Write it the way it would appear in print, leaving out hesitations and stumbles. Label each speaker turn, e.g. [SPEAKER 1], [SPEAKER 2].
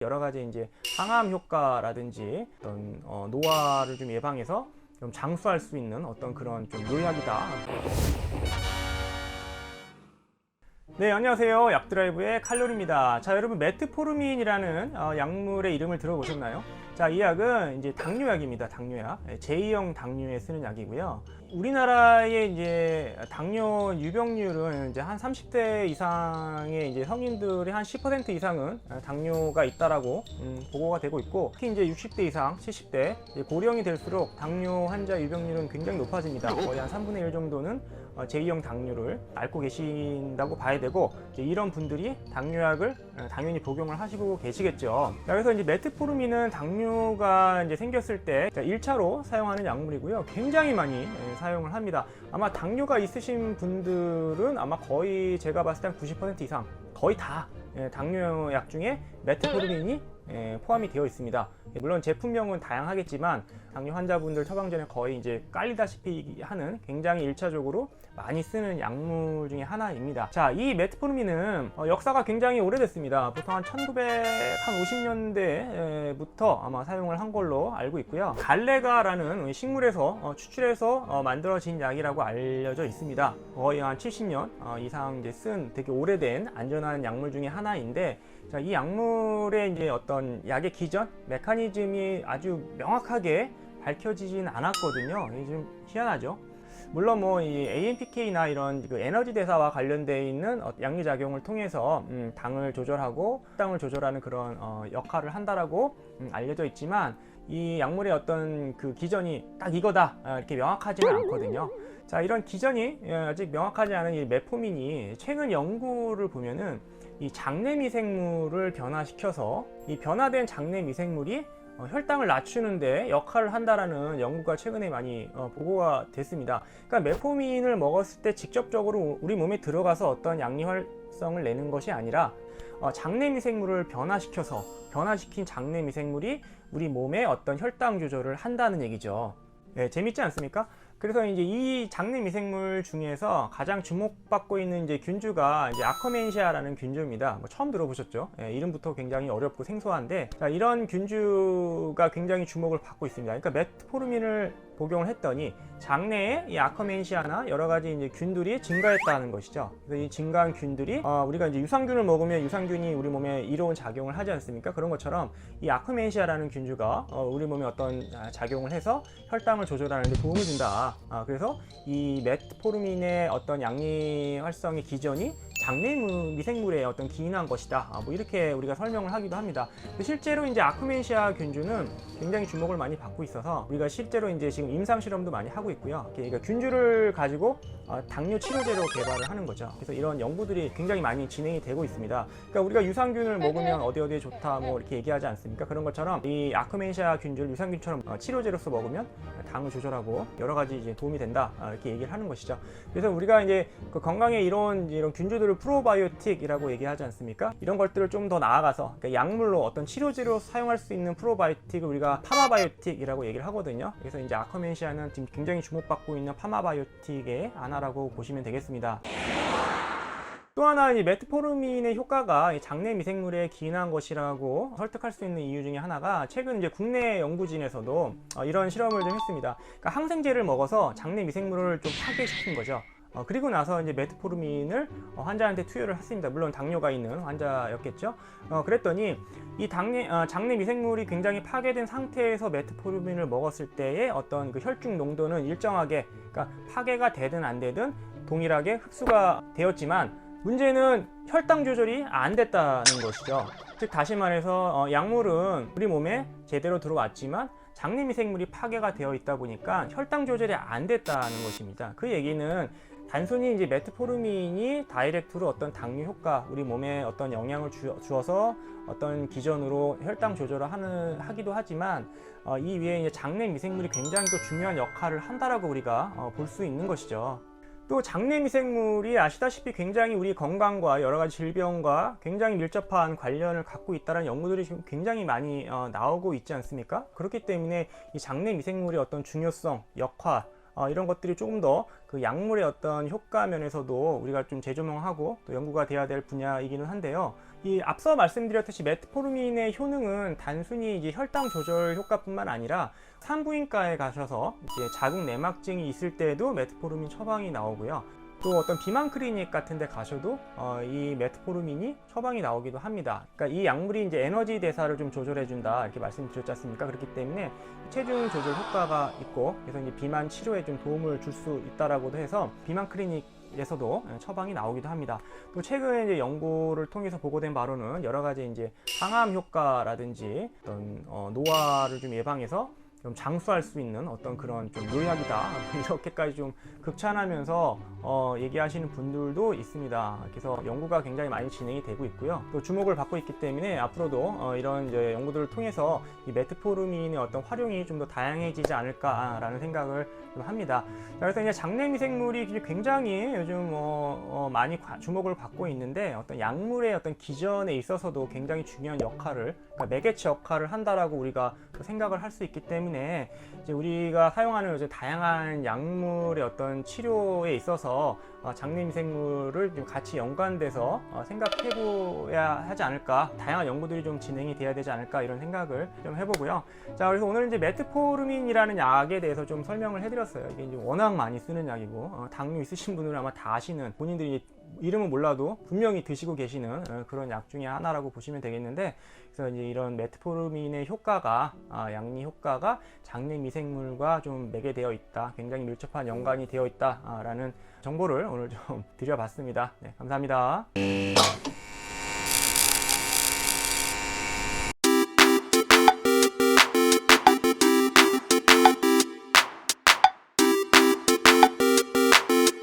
[SPEAKER 1] 여러 가지 이제 항암 효과라든지 어떤 노화를 좀 예방해서 좀 장수할 수 있는 어떤 그런 좀 요약이다. 네, 안녕하세요. 약드라이브의 칼로리입니다. 자, 여러분 메트포르민이라는 약물의 이름을 들어보셨나요? 자, 이 약은 이제 당뇨약입니다. 당뇨약. 제2형 당뇨에 쓰는 약이고요. 우리나라의 이제 당뇨 유병률은 이제 한 30대 이상의 이제 성인들의 한 10% 이상은 당뇨가 있다라고 보고가 되고 있고, 특히 이제 60대 이상, 70대 고령이 될수록 당뇨 환자 유병률은 굉장히 높아집니다. 거의 한 3분의 1 정도는 제2형 당뇨를 앓고 계신다고 봐야 되고, 이제 이런 분들이 당뇨약을 당연히 복용을 하시고 계시겠죠. 자, 그래서 이제 메트포르민은 당뇨가 이제 생겼을 때 1차로 사용하는 약물이고요. 굉장히 많이 사용을 합니다. 아마 당뇨가 있으신 분들은 아마 거의 제가 봤을 때 한 90% 이상 거의 다 당뇨약 중에 메트포르민이 포함이 되어 있습니다. 물론 제품명은 다양하겠지만 당뇨 환자분들 처방전에 거의 이제 깔리다시피 하는 굉장히 1차적으로 많이 쓰는 약물 중에 하나입니다. 자, 이 메트포르민은 역사가 굉장히 오래됐습니다. 보통 한 1990년대부터 아마 사용을 한 걸로 알고 있고요. 갈레가라는 식물에서 추출해서 만들어진 약이라고 알려져 있습니다. 거의 한 70년 이상 이제 쓴 되게 오래된 안전한 약물 중에 하나인데, 자, 이 약물의 이제 어떤 약의 기전 메커니즘이 아주 명확하게 밝혀지진 않았거든요. 이게 좀 희한하죠. 물론 뭐 이 AMPK나 이런 그 에너지 대사와 관련되어 있는 양리작용을 통해서 당을 조절하고 혈당을 조절하는 그런 역할을 한다라고 알려져 있지만, 이 약물의 어떤 그 기전이 딱 이거다 이렇게 명확하지는 않거든요. 자, 이런 기전이 아직 명확하지 않은 이 메포민이 최근 연구를 보면은 이 장내 미생물을 변화시켜서 이 변화된 장내 미생물이 혈당을 낮추는데 역할을 한다라는 연구가 최근에 많이 보고가 됐습니다. 그러니까 메포민을 먹었을 때 직접적으로 우리 몸에 들어가서 어떤 양리 활성을 내는 것이 아니라 장내 미생물을 변화시킨 장내 미생물이 우리 몸에 어떤 혈당 조절을 한다는 얘기죠. 네, 재밌지 않습니까? 그래서 이제 이 장내 미생물 중에서 가장 주목받고 있는 이제 균주가 이제 아커멘시아라는 균주입니다. 뭐 처음 들어보셨죠? 예, 이름부터 굉장히 어렵고 생소한데, 자, 이런 균주가 굉장히 주목을 받고 있습니다. 그러니까 메트포르민을 복용을 했더니 장내에 이 아커멘시아나 여러 가지 이제 균들이 증가했다는 것이죠. 그래서 이 증가한 균들이 우리가 이제 유산균을 먹으면 유산균이 우리 몸에 이로운 작용을 하지 않습니까? 그런 것처럼 이 아커멘시아라는 균주가 우리 몸에 어떤 작용을 해서 혈당을 조절하는 데 도움을 준다. 그래서 이 메트포르민의 어떤 양리 활성의 기전이 장내 미생물에 어떤 기인한 것이다. 뭐 이렇게 우리가 설명을 하기도 합니다. 실제로 이제 아크멘시아 균주는 굉장히 주목을 많이 받고 있어서 우리가 실제로 이제 지금 임상 실험도 많이 하고 있고요. 그러니까 균주를 가지고 당뇨 치료제로 개발을 하는 거죠. 그래서 이런 연구들이 굉장히 많이 진행이 되고 있습니다. 그러니까 우리가 유산균을 먹으면 어디에 좋다 뭐 이렇게 얘기하지 않습니까? 그런 것처럼 이 아크멘시아 균주를 유산균처럼 치료제로서 먹으면 당을 조절하고 여러 가지 이제 도움이 된다. 이렇게 얘기를 하는 것이죠. 그래서 우리가 이제 그 건강에 이런 균주들을 프로바이오틱이라고 얘기하지 않습니까? 이런 것들을 좀 더 나아가서 그러니까 약물로 어떤 치료제로 사용할 수 있는 프로바이오틱을 우리가 파마바이오틱이라고 얘기를 하거든요. 그래서 이제 아커멘시아는 지금 굉장히 주목받고 있는 파마바이오틱의 하나라고 보시면 되겠습니다. 또 하나 이 메트포르민의 효과가 장내 미생물에 기인한 것이라고 설득할 수 있는 이유 중에 하나가, 최근 이제 국내 연구진에서도 이런 실험을 좀 했습니다. 그러니까 항생제를 먹어서 장내 미생물을 좀 파괴시킨 거죠. 그리고 나서 이제 메트포르민을 환자한테 투여를 했습니다. 물론 당뇨가 있는 환자였겠죠. 그랬더니 이 장내 미생물이 굉장히 파괴된 상태에서 메트포르민을 먹었을 때의 어떤 그 혈중 농도는 일정하게, 그러니까 파괴가 되든 안 되든 동일하게 흡수가 되었지만, 문제는 혈당 조절이 안 됐다는 것이죠. 즉 다시 말해서 약물은 우리 몸에 제대로 들어왔지만 장내 미생물이 파괴가 되어 있다 보니까 혈당 조절이 안 됐다는 것입니다. 그 얘기는 단순히 이제 메트포르민이 다이렉트로 어떤 당뇨 효과, 우리 몸에 어떤 영향을 주어서 어떤 기전으로 혈당 조절을 하기도 하지만, 이 위에 이제 장내 미생물이 굉장히 또 중요한 역할을 한다라고 우리가 볼 수 있는 것이죠. 또 장내 미생물이 아시다시피 굉장히 우리 건강과 여러 가지 질병과 굉장히 밀접한 관련을 갖고 있다는 연구들이 지금 굉장히 많이 나오고 있지 않습니까? 그렇기 때문에 이 장내 미생물의 어떤 중요성, 역할, 이런 것들이 조금 더 그 약물의 어떤 효과 면에서도 우리가 좀 재조명하고 또 연구가 돼야 될 분야이기는 한데요. 이 앞서 말씀드렸듯이 메트포르민의 효능은 단순히 이제 혈당 조절 효과뿐만 아니라 산부인과에 가셔서 이제 자궁 내막증이 있을 때에도 메트포르민 처방이 나오고요. 또 어떤 비만 클리닉 같은 데 가셔도 이 메트포르민이 처방이 나오기도 합니다. 그러니까 이 약물이 이제 에너지 대사를 좀 조절해 준다 이렇게 말씀드렸지 않습니까? 그렇기 때문에 체중 조절 효과가 있고 그래서 이제 비만 치료에 좀 도움을 줄 수 있다라고도 해서 비만 클리닉에서도 처방이 나오기도 합니다. 또 최근에 이제 연구를 통해서 보고된 바로는 여러 가지 이제 항암 효과라든지 어떤 노화를 좀 예방해서 좀 장수할 수 있는 어떤 그런 좀 요약이다 이렇게까지 좀 극찬하면서 얘기하시는 분들도 있습니다. 그래서 연구가 굉장히 많이 진행이 되고 있고요. 또 주목을 받고 있기 때문에 앞으로도 이런 이제 연구들을 통해서 이 메트포르민의 어떤 활용이 좀 더 다양해지지 않을까라는 생각을 좀 합니다. 그래서 이제 장내 미생물이 굉장히 요즘 많이 주목을 받고 있는데 어떤 약물의 어떤 기전에 있어서도 굉장히 중요한 역할을 그러니까 매개체 역할을 한다라고 우리가 생각을 할 수 있기 때문에 이제 우리가 사용하는 이제 다양한 약물의 어떤 치료에 있어서 장내 미생물을 좀 같이 연관돼서 생각해보야 하지 않을까, 다양한 연구들이 좀 진행이 돼야 되지 않을까 이런 생각을 좀 해보고요. 자, 그래서 오늘 이제 메트포르민이라는 약에 대해서 좀 설명을 해드렸어요. 이게 이제 워낙 많이 쓰는 약이고 당뇨 있으신 분들은 아마 다 아시는, 본인들이 이름은 몰라도 분명히 드시고 계시는 그런 약 중에 하나라고 보시면 되겠는데, 그래서 이제 이런 메트포르민의 효과가 양리 효과가 장내 미생물과 좀 매개되어 있다, 굉장히 밀접한 연관이 되어 있다라는 정보를 오늘 좀 드려봤습니다. 네, 감사합니다.